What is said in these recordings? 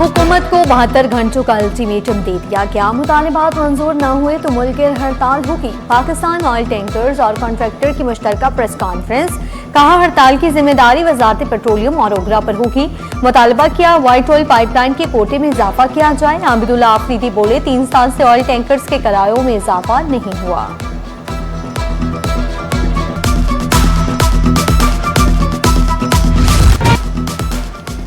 हुकूमत को 72 घंटों का अल्टीमेटम दे दिया गया। मुतालबात मंजूर न हुए तो मुल्क की हड़ताल होगी। पाकिस्तान ऑयल टैंकर्स और कॉन्ट्रैक्टर की मुश्तरका प्रेस कॉन्फ्रेंस। कहा, हड़ताल की जिम्मेदारी वजारत पेट्रोलियम और ओगरा पर होगी। मुतालबा किया, व्हाइट ऑयल पाइपलाइन के कोटे में इजाफा किया जाए। आबिदुल्ला आफरीदी बोले, 3 साल से ऑयल टैंकर्स के किरायों में इजाफा नहीं हुआ।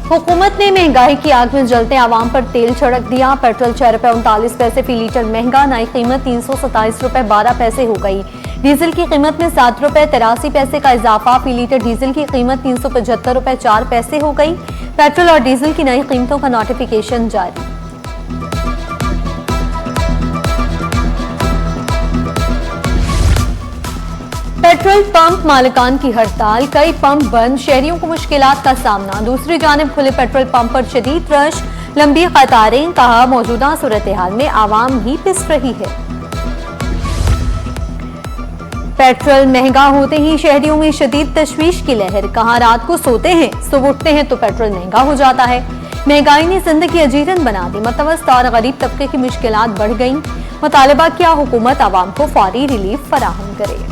हुकूमत ने महंगाई की आग में जलते आवाम पर तेल छिड़क दिया। पेट्रोल 6 रुपए 39 पैसे फी लीटर महंगा। नई कीमत 327 रुपए 12 पैसे हो गई। डीजल की कीमत में 7 रुपए 83 पैसे का इजाफा। फी लीटर डीजल की कीमत 375 रुपए 4 पैसे हो गई। पेट्रोल और डीजल की नई कीमतों का नोटिफिकेशन जारी। पेट्रोल पंप मालिकान की हड़ताल, कई पंप बंद, शहरियों को मुश्किलात का सामना। दूसरी जानिब खुले पेट्रोल पंप पर शदीद रश, लंबी कतारें। कहा, मौजूदा सूरत हाल में आवाम ही पिस रही है। पेट्रोल महंगा होते ही शहरियों में शदीद तशवीश की लहर। कहा, रात को सोते हैं, सुबह उठते हैं तो पेट्रोल महंगा हो जाता है। महंगाई ने जिंदगी अजीरन बना दी। मतवस्त और गरीब तबके की मुश्किलात बढ़ गई। मुतालबा किया, हुकूमत आवाम को फौरी रिलीफ फराहम करे।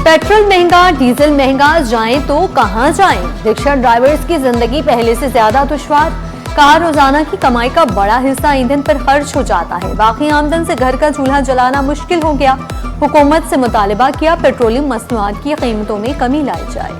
पेट्रोल महंगा, डीजल महंगा, जाएं तो कहां जाएं। रिक्शा ड्राइवर्स की जिंदगी पहले से ज्यादा दुश्वार। कहा, रोजाना की कमाई का बड़ा हिस्सा ईंधन पर खर्च हो जाता है। बाकी आमदन से घर का चूल्हा जलाना मुश्किल हो गया। हुकूमत से मुतालबा किया, पेट्रोलियम मसनूआत की कीमतों में कमी लाई जाए।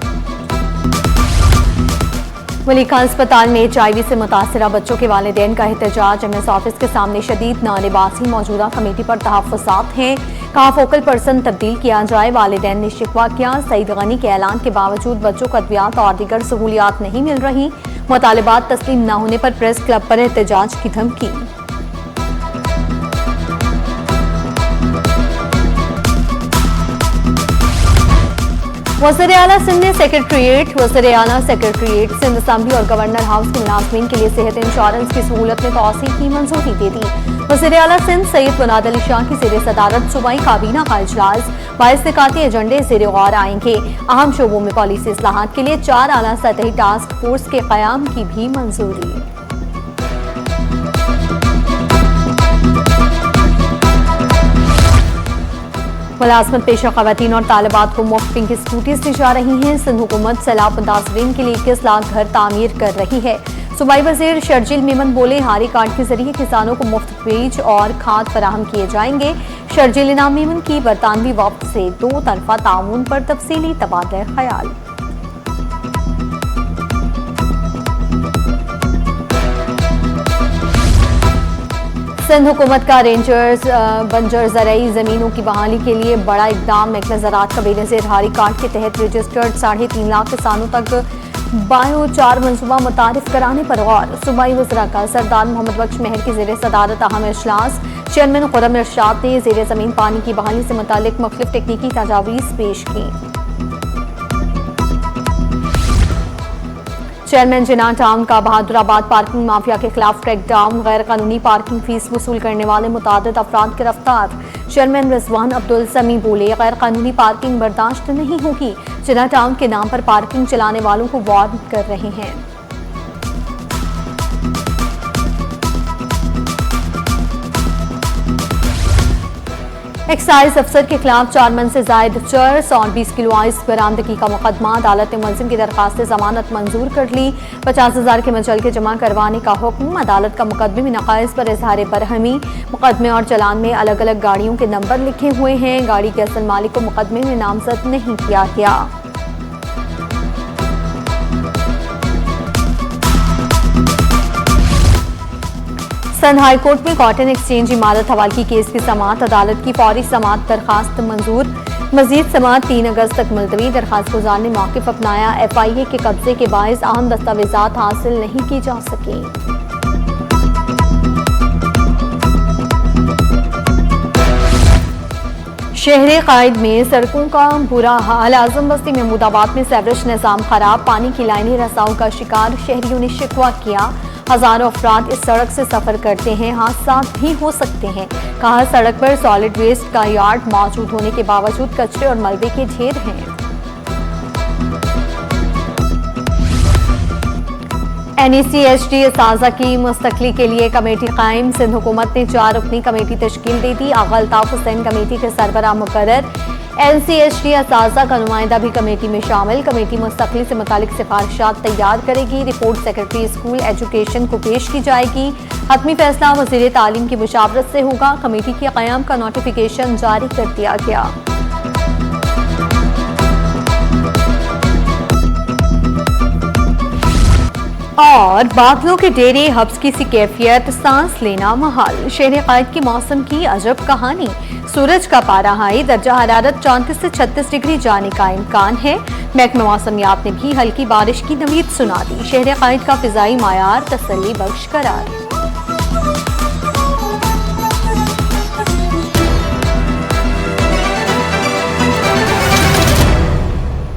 मलिका अस्पताल में HIV से मुतासरा बच्चों के वालिदैन का एहतजाज। MS ऑफिस के सामने शदीद नालिबासी। मौजूदा कमेटी पर तहफ़्फ़ुज़ात हैं। कहा, फोकल पर्सन तब्दील किया जाए। वालिदैन ने शिकवा किया, सईद गनी के ऐलान के बावजूद बच्चों को अद्वियात और दीगर सहूलियात नहीं मिल रही। मुतालबात तस्लीम न होने पर प्रेस क्लब पर एहतजाज की धमकी। वज़ीर आला सिंध ने सेक्रेटरीट सिंध असम्बली और गवर्नर हाउस के मुलाजमीन के लिए सेहत इंश्योरेंस की सहूलत में तौसीह की मंजूरी दे दी। वज़ीर आला सिंध सैयद मुनाद अली शाह की ज़ेर सदारत सूबाई काबीना का इजलास। 22 निकाती एजेंडे ज़ेर गौर आएंगे। अहम शोबों में पॉलिसी इस्लाहात के लिए 4 आला सतही टास्क फोर्स के क़याम की भी मंजूरी। मुलाजमत पेशा खवातीन और तालिबात को मुफ्त पिंक स्कूटीज दी जा रही हैं। सिंध हुकूमत सैलाब मुतासरीन के लिए 21 लाख घर तामीर कर रही है। सूबाई वज़ीर शर्जील मेमन बोले, हारी कार्ड के जरिए किसानों को मुफ्त बीज और खाद फराहम किए जाएंगे। शर्जील इनाम मेमन की बरतानवी वफ्द से 2 तरफा ताउन पर तफसीली तबादला ख्याल। सिंध हुकूमत का रेंजर्स बंजर ज़रई ज़मीनों की बहाली के लिए बड़ा इकदाम। महकमा ज़राअत का बेनज़ीर हारी कार्ड के तहत रजिस्टर्ड 3.5 लाख किसानों तक बायो-4 मनसूबा मुतारिफ कराने पर गौर। सूबाई वज़रा का सरदार मोहम्मद बख्श महर की ज़ेर सदारत अहम इजलास। चेयरमैन खुर्रम इरशाद ने ज़ेर ज़मीन पानी की बहाली से मुतालिक मुख्तलिफ टेक्निकी तजावीज़ पेश की। चेयरमैन जिना टाउन का बहादुराबाद पार्किंग माफिया के खिलाफ क्रैक डाउन। गैर कानूनी पार्किंग फीस वसूल करने वाले मुतादिद अफराद गिरफ्तार। चेयरमैन रिजवान अब्दुल समी बोले, गैर कानूनी पार्किंग बर्दाश्त नहीं होगी। जिना टाउन के नाम पर पार्किंग चलाने वालों को वार्न कर रहे हैं। एक्साइज अफसर के खिलाफ 4 मन से जायद चर्स और 20 किलो आइस बरामदगी का मुकदमा। अदालत ने मुलजिम की दरखास्त जमानत मंजूर कर ली। 50,000 के मुचलके जमा करवाने का हुक्म। अदालत का मुकदमे में नकाइज पर इजहार बरहमी। मुकदमे और चलान में अलग अलग गाड़ियों के नंबर लिखे हुए हैं। गाड़ी के असल मालिक को मुकदमे में नामजद नहीं किया गया। सिंध हाई कोर्ट में कॉटन एक्सचेंज इमारत हवालगी केस की समाअत। अदालत की फौरी समाअत दरखास्त मंजूर। मजीद समाअत 3 अगस्त तक मुलतवी। दरखास्त गुजार ने मौक़िफ़ अपनाया। FIA के कब्जे के बायस अहम दस्तावेजात हासिल नहीं की जा सके। शहर कायद में सड़कों का बुरा हाल। आजम बस्ती महमूदाबाद में सेवरेज निज़ाम खराब। पानी की लाइनें रसाव का शिकार। शहरियों ने शिकवा किया, हजारों अफराद इस सड़क से सफर करते हैं, हादसा भी हो सकते हैं। कहा, सड़क पर सॉलिड वेस्ट का यार्ड मौजूद होने के बावजूद कचरे और मलबे के ढेर हैं। NECHD साजा की मुस्तकली के लिए कमेटी कायम। सिंध हुकूमत ने 4 रुकनी कमेटी तश्कील दे दी। आगा अल्ताफ हुसैन कमेटी के सरबराह मुकर्रर। NCHD साजा का नुमाइंदा भी कमेटी में शामिल। कमेटी मुस्तकली से मुतालिक सिफारिशात तैयार करेगी। रिपोर्ट सेक्रेटरी स्कूल एजुकेशन को पेश की जाएगी। हतमी फैसला वज़ीर तालीम की मुशावरत से होगा। कमेटी के क़याम का नोटिफिकेशन जारी कर दिया गया। और बादलों के डेरे हब्स की सी कैफियत, सांस लेना महाल। शहर कायद के मौसम की अजब कहानी। सूरज का पारा हाई, दर्जा हरारत 34 से 36 डिग्री जाने का इम्कान है। महकमा मौसमियात ने भी हल्की बारिश की नवीद सुना दी। शहर कायद का फिजाई मायार तसल्ली बख्श करार।